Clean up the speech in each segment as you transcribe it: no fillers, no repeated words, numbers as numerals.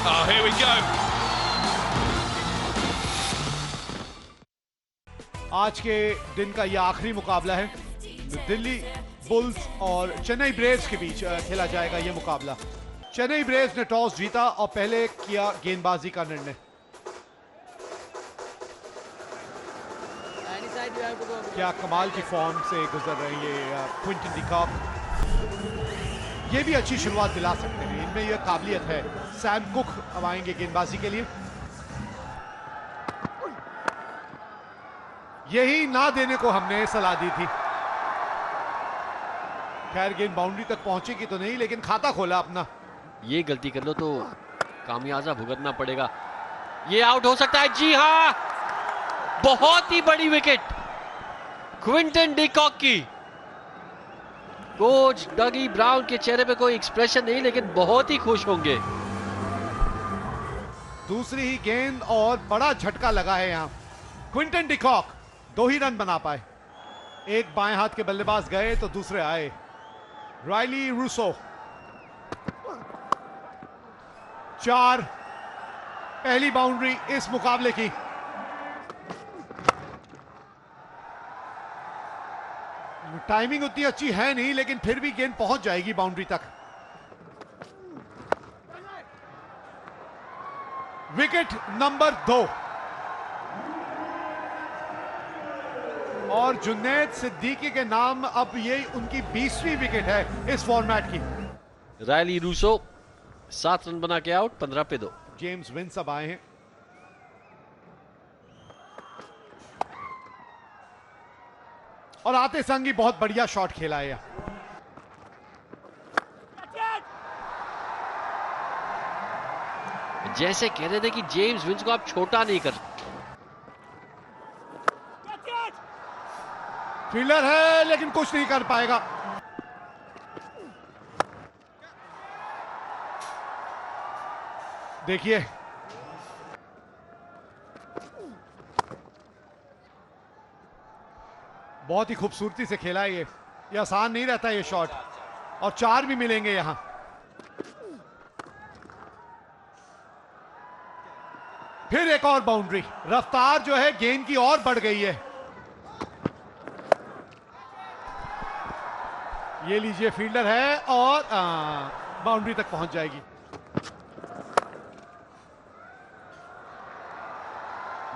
Oh, here we go. आज के दिन का यह आखिरी मुकाबला है। दिल्ली बुल्स और चेन्नई ब्रेव्स के बीच खेला जाएगा यह मुकाबला। चेन्नई ब्रेव्स ने टॉस जीता और पहले किया गेंदबाजी का निर्णय। क्या कमाल की फॉर्म से गुजर रहे हैं क्विंटन डी कॉक। ये भी अच्छी शुरुआत दिला सकते हैं, इनमें यह काबिलियत है। सैम कुक अब आएंगे गेंदबाजी के लिए। यही ना देने को हमने सलाह दी थी। खैर गेंद बाउंड्री तक पहुंचेगी तो नहीं, लेकिन खाता खोला अपना। ये गलती कर लो तो खामियाजा भुगतना पड़ेगा। ये आउट हो सकता है। जी हां, बहुत ही बड़ी विकेट क्विंटन डी कॉक की। कोच डगी ब्राउन के चेहरे पे कोई एक्सप्रेशन नहीं, लेकिन बहुत ही खुश होंगे। दूसरी ही गेंद और बड़ा झटका लगा है यहां। क्विंटन डी कॉक 2 ही रन बना पाए। एक बाएं हाथ के बल्लेबाज गए तो दूसरे आए। रायली रूसो 4, पहली बाउंड्री इस मुकाबले की। टाइमिंग उतनी अच्छी है नहीं, लेकिन फिर भी गेंद पहुंच जाएगी बाउंड्री तक। विकेट नंबर 2 और जुनैद सिद्दीकी के नाम अब ये उनकी 20वीं विकेट है इस फॉर्मेट की। रायली रूसो 7 रन बना के आउट, 15 पे 2। जेम्स विंस अब आए हैं। और आते संग ही बहुत बढ़िया शॉट खेला है। जैसे कह रहे थे कि जेम्स विंस को आप छोटा नहीं कर। फील्डर है लेकिन कुछ नहीं कर पाएगा। देखिए बहुत ही खूबसूरती से खेला है ये आसान नहीं रहता ये शॉट। और 4 भी मिलेंगे यहां। फिर एक और बाउंड्री। रफ्तार जो है गेंद की और बढ़ गई है। ये लीजिए फील्डर है और बाउंड्री तक पहुंच जाएगी।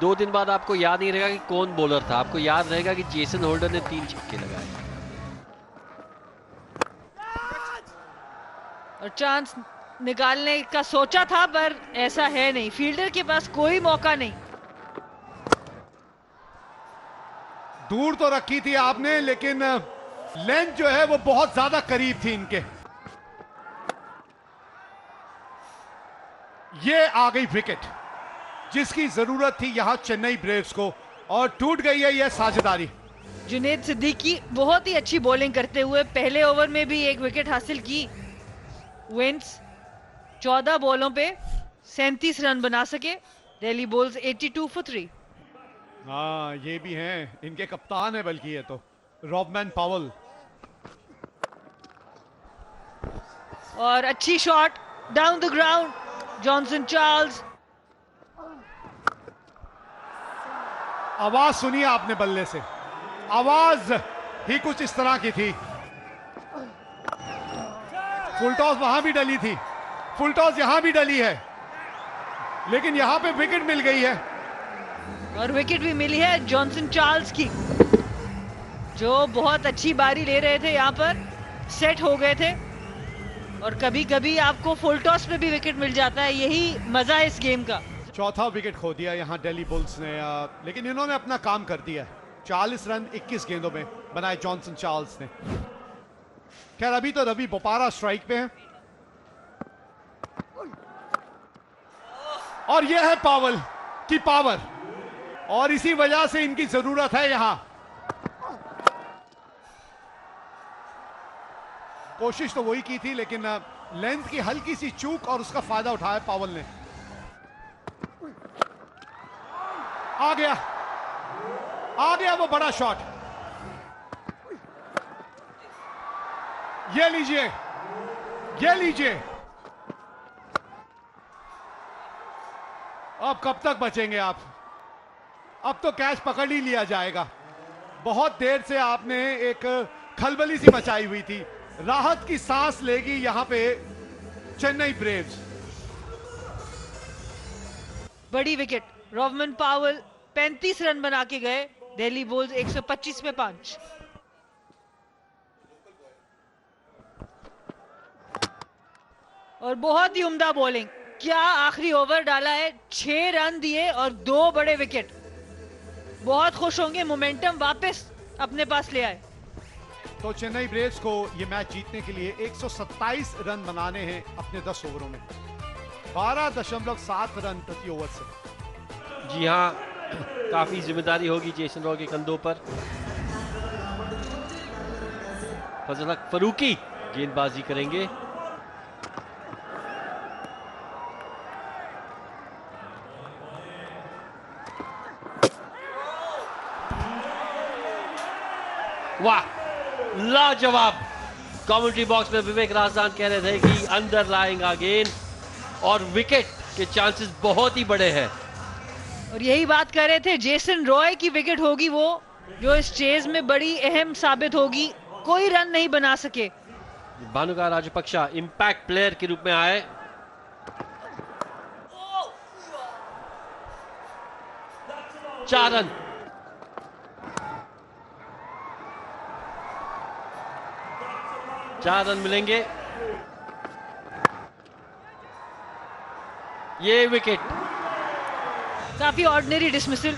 2 दिन बाद आपको याद नहीं रहेगा कि कौन बॉलर था, आपको याद रहेगा कि जेसन होल्डर ने 3 छक्के लगाए। और चांस निकालने का सोचा था, पर ऐसा है नहीं। फील्डर के पास कोई मौका नहीं। दूर तो रखी थी आपने, लेकिन लेंथ जो है वो बहुत ज्यादा करीब थी इनके। ये आ गई विकेट जिसकी जरूरत थी यहां चेन्नई ब्रेव्स को, और टूट गई है यह साझेदारी। जुनैद सिद्दीकी बहुत ही अच्छी बॉलिंग करते हुए पहले ओवर में भी एक विकेट हासिल की। विंस 14 बॉलों पे 37 रन बना सके। Delhi bulls 82 for 3। हाँ ये भी हैं, इनके कप्तान है बल्कि ये तो रॉबमैन पावल। और अच्छी shot down the ground Johnson Charles. आवाज सुनिए आपने बल्ले से, आवाज ही कुछ इस तरह की थी। फुल टॉस वहां भी डली थी, फुल टॉस यहां भी डली है, लेकिन यहां पे विकेट मिल गई है। और विकेट भी मिली है जॉनसन चार्ल्स की, जो बहुत अच्छी बारी ले रहे थे। यहां पर सेट हो गए थे। और कभी कभी आपको फुल टॉस पे भी विकेट मिल जाता है, यही मजा है इस गेम का। चौथा विकेट खो दिया यहां दिल्ली बुल्स ने, लेकिन इन्होंने अपना काम कर दिया है। 40 रन 21 गेंदों में बनाए जॉनसन चार्ल्स ने। खैर अभी तो रवि बोपारा स्ट्राइक पे है। और यह है पावल की पावर, और इसी वजह से इनकी जरूरत है यहां। कोशिश तो वही की थी, लेकिन लेंथ की हल्की सी चूक और उसका फायदा उठाया पावल ने। आ गया वो बड़ा शॉट। ये लीजिए अब कब तक बचेंगे आप? अब तो कैच पकड़ ही लिया जाएगा। बहुत देर से आपने एक खलबली सी मचाई हुई थी। राहत की सांस लेगी यहां पे चेन्नई ब्रेव्स। बड़ी विकेट, रोवमन पावेल 35 रन बना के गए। दिल्ली बुल्स 125 पे 5। और बहुत ही उम्दा बॉलिंग। क्या आखिरी ओवर डाला है, 6 रन दिए और 2 बड़े विकेट। बहुत खुश होंगे, मोमेंटम वापस अपने पास ले आए। तो चेन्नई ब्रेव्स को ये मैच जीतने के लिए 127 रन बनाने हैं अपने 10 ओवरों में, 12.7 रन प्रति ओवर से। जी हाँ, काफी जिम्मेदारी होगी जेसन रॉय के कंधों पर। फजल हक फरूकी गेंदबाजी करेंगे। वाह, लाजवाब। कमेंट्री बॉक्स में विवेक राजदान कह रहे थे कि अंदर लाएंगा गेंद और विकेट के चांसेस बहुत ही बड़े हैं। और यही बात कर रहे थे, जेसन रॉय की विकेट होगी वो जो इस चेज में बड़ी अहम साबित होगी। कोई रन नहीं बना सके। भानुका राजपक्षा इंपैक्ट प्लेयर के रूप में आए। चार रन। चार रन मिलेंगे। ये विकेट। काफी ऑर्डिनरी डिसमिसल।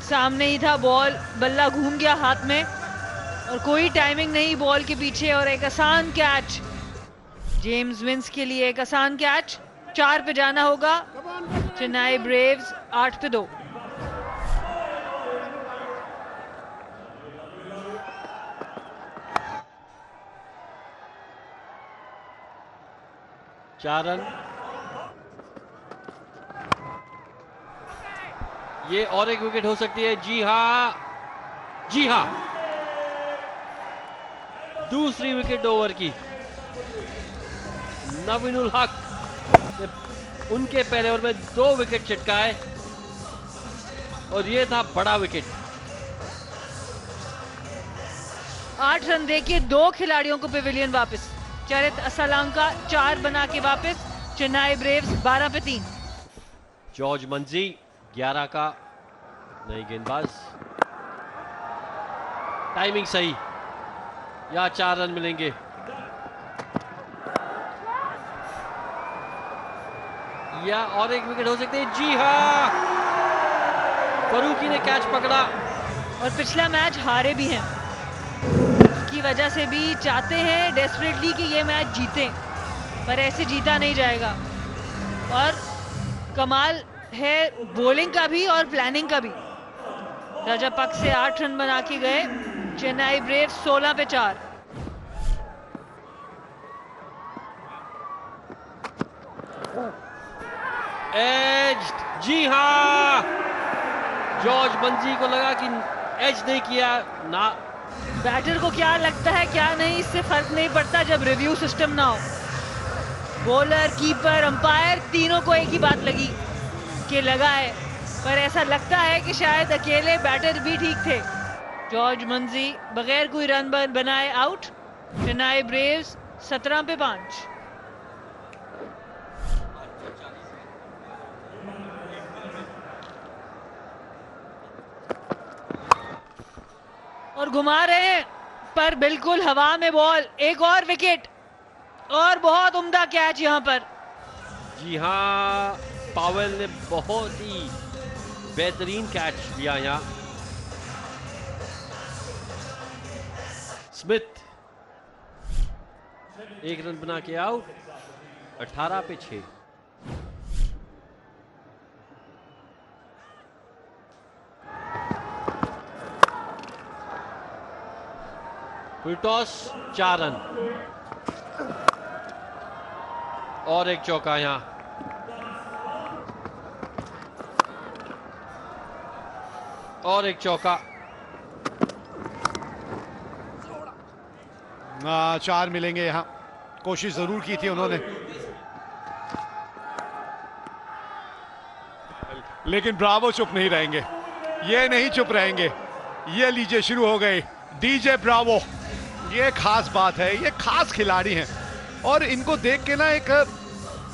सामने ही था बॉल, बल्ला घूम गया हाथ में और कोई टाइमिंग नहीं बॉल के पीछे। और एक आसान कैच, जेम्स विंस के लिए एक आसान कैच। 4 पे जाना होगा। चेन्नई ब्रेव्स 8 पे 2। चार रन। ये और एक विकेट हो सकती है। जी हां, जी हां, दूसरी विकेट ओवर की। नवीनुल हक ने उनके पहले ओवर में 2 विकेट चटकाए और ये था बड़ा विकेट। 8 रन देके 2 खिलाड़ियों को पेविलियन वापस। चरित असलांका 4 बना के वापस। चेन्नई ब्रेव्स 12 पे 3। जॉर्ज मंजी 11 का नई गेंदबाज। टाइमिंग सही, या 4 रन मिलेंगे। या और एक विकेट हो सकती है। जी हां, फरूकी ने कैच पकड़ा। और पिछला मैच हारे भी हैं, की वजह से भी चाहते हैं डेस्परेटली कि ये मैच जीतें, पर ऐसे जीता नहीं जाएगा। और कमाल है बॉलिंग का भी और प्लानिंग का भी। राजापक्ष से 8 रन बना के गए। चेन्नई ब्रेव्स 16 पे 4। एज, जी हां, जॉर्ज मंजी को लगा कि एज नहीं किया ना। बैटर को क्या लगता है क्या नहीं, इससे फर्क नहीं पड़ता जब रिव्यू सिस्टम ना हो। बॉलर, कीपर, अंपायर तीनों को एक ही बात लगी कि लगा है, पर ऐसा लगता है कि शायद अकेले बैटर भी ठीक थे। जॉर्ज मंजी बगैर कोई रन बनाए आउट। चेन्नई ब्रेव्स 17 पे 5। और घुमा रहे हैं पर बिल्कुल हवा में बॉल। एक और विकेट और बहुत उम्दा कैच यहां पर। जी हां, पावेल ने बहुत ही बेहतरीन कैच दिया यहां। स्मिथ 1 रन बना के आउट। 18 पे 6। फुल टॉस 4 रन और एक चौका यहां। और एक चौका। 4 मिलेंगे यहां। कोशिश जरूर की थी उन्होंने। लेकिन ब्रावो चुप नहीं रहेंगे, ये नहीं चुप रहेंगे। ये लीजिए शुरू हो गए डीजे ब्रावो। ये खास बात है, ये खास खिलाड़ी हैं और इनको देख के ना एक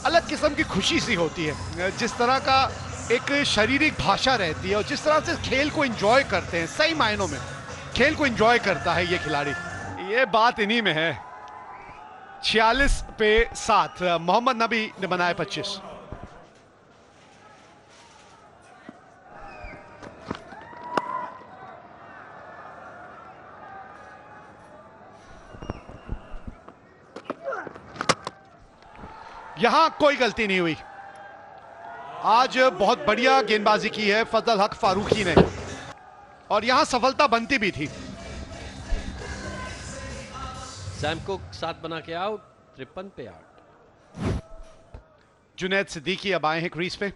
अलग किस्म की खुशी सी होती है। जिस तरह का एक शारीरिक भाषा रहती है और जिस तरह से खेल को एंजॉय करते हैं, सही मायनों में खेल को एंजॉय करता है ये खिलाड़ी। ये बात इन्हीं में है। 46 पे 7 मोहम्मद नबी ने बनाए 25। यहां कोई गलती नहीं हुई। आज बहुत बढ़िया गेंदबाजी की है फजल हक फारूकी ने और यहां सफलता बनती भी थी। सैम को 7 बना के आउट, 53 पे आउट। जुनैद सिद्दीकी अब आए हैं क्रीज पे।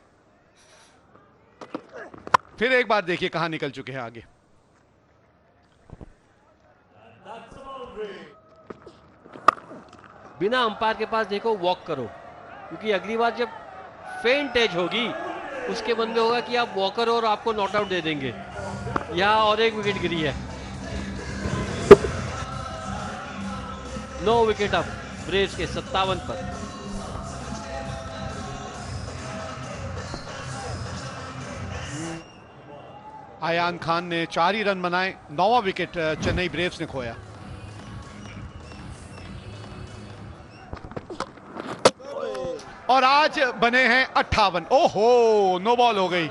फिर एक बार देखिए कहां निकल चुके हैं आगे। बिना अंपायर के पास देखो वॉक करो, क्योंकि अगली बार जब फेंट एज होगी उसके बंदे होगा कि आप वॉकर हो और आपको नॉट आउट दे देंगे। यहां और एक विकेट गिरी है। 9 विकेट अब ब्रेव्स के 57 पर। आयान खान ने 4 ही रन बनाए। 9वां विकेट चेन्नई ब्रेव्स ने खोया। और आज बने हैं 58। ओहो, नो बॉल हो गई।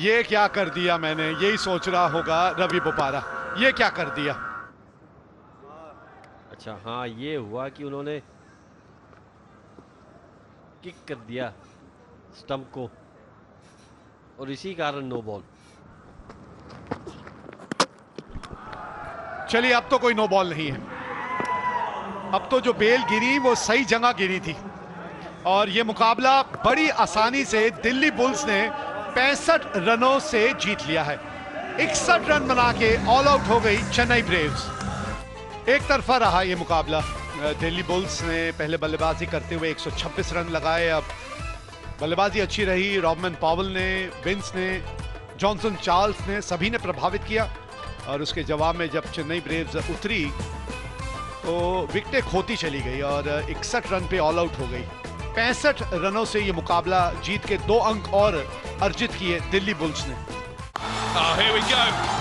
ये क्या कर दिया मैंने, यही सोच रहा होगा रवि बोपारा, ये क्या कर दिया। अच्छा हाँ, ये हुआ कि उन्होंने किक कर दिया स्टंप को और इसी कारण नो बॉल। चलिए अब तो कोई नो बॉल नहीं है। अब तो जो बेल गिरी वो सही जगह गिरी थी और ये मुकाबला बड़ी आसानी से दिल्ली बुल्स ने 65 रनों से जीत लिया है। 61 रन बना के ऑल आउट हो गई चेन्नई ब्रेव्स। एक तरफा रहा ये मुकाबला। दिल्ली बुल्स ने पहले बल्लेबाजी करते हुए 126 रन लगाए। अब बल्लेबाजी अच्छी रही। रॉबमन पॉवल ने, विंस ने, जॉनसन चार्ल्स ने, सभी ने प्रभावित किया और उसके जवाब में जब चेन्नई ब्रेव्स उतरी तो विकेटें खोती चली गई और 61 रन पे ऑल आउट हो गई। 65 रनों से ये मुकाबला जीत के 2 अंक और अर्जित किए दिल्ली बुल्स ने। Oh, here we go.